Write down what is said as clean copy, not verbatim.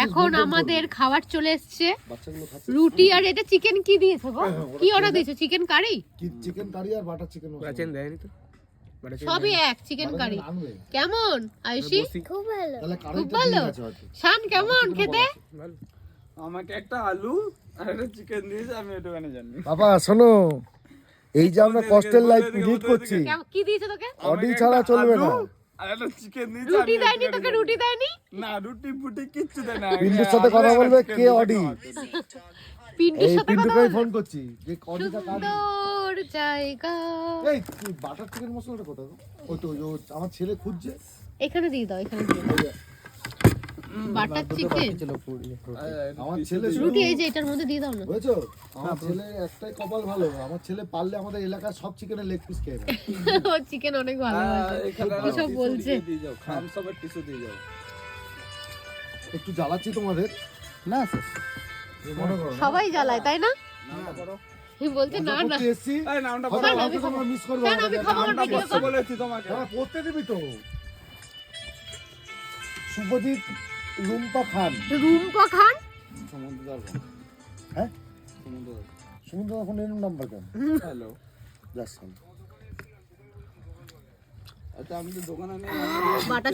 এখন আমাদের খাবার চলে এসছে, রুটি আর এটা চিকেন কি দিয়েছো গো? কি অর্ডার দিয়েছো? Chicken curry? চিকেন কারি আর বাটার চিকেন চিকেন দেয়নি তো, সবই এক, চিকেন কারি। কেমন আয়ুষি? খুব ভালো। খুব ভালো। শান কেমন খেতে? আমাকে একটা আলু আর একটা চিকেন দিয়েছে, আমি এটুখানি জানি। বাবা শোনো, এই যে আমরা কষ্টের লাইফ লিড করছি, কি দিয়েছে তোকে? অডি ছাড়া চলবে না। আর একটা চিকেন দিয়েছে। রুটি দেয়নি তোকে? রুটি দেয়নি? না, রুটি ফুটি কিচ্ছু দেয় না। পিন্টুর সাথে কথা বলবে কে অডি? পিন্টুর এই সাথে কথা পিন্টুকেই বল। ফোন করছি যে অডিটা কার। সুন্দর জায়গা। এই বাটার চিকেন মশলাটা কোথায় গো? ওই তো আমার ছেলে খুঁজছে। এখানে দিয়ে দাও, এখানে দিয়ে দাও। বাটার চিকেন, আমার ছেলে রুটি এই যে এটার মধ্যে দিয়ে দাও না। বুঝেছো, আমার ছেলে একটাই কপাল ভালো, আমার ছেলে পারলে আমাদের এলাকার সব চিকেনের লেগ পিস খেয়ে নেয়। ও চিকেন অনেক ভালোবাসে। কি সব বলছে? খাম সবার টিস্যু দিয়ে যাও। একটু জ্বালাচ্ছি তোমাদের না স্যার, মনে করো না। সবাই জ্বালায় তাই না? নামটা পড়ো। বলছে না না, করতে এসছি, এই নামটা হয়তো পড়ো। হয়তো তোমরা মিস করবে। কেন আমি খাবো? আমার নামটা ভিডিও পড়তে বলেছি তোমাকে। হ্যাঁ, পড়তে দিবি তো। শুভজিৎ রুম্পা খান। রুম্পা খান। সমুদ্র দর্পণ। হ্যাঁ, সমুদ্র দর্পণ। সমুদ্র এখন এর নাম্বার কেন? হ্যালো। যাস। আচ্ছা, আমি তো দোকানে নেই। বাটার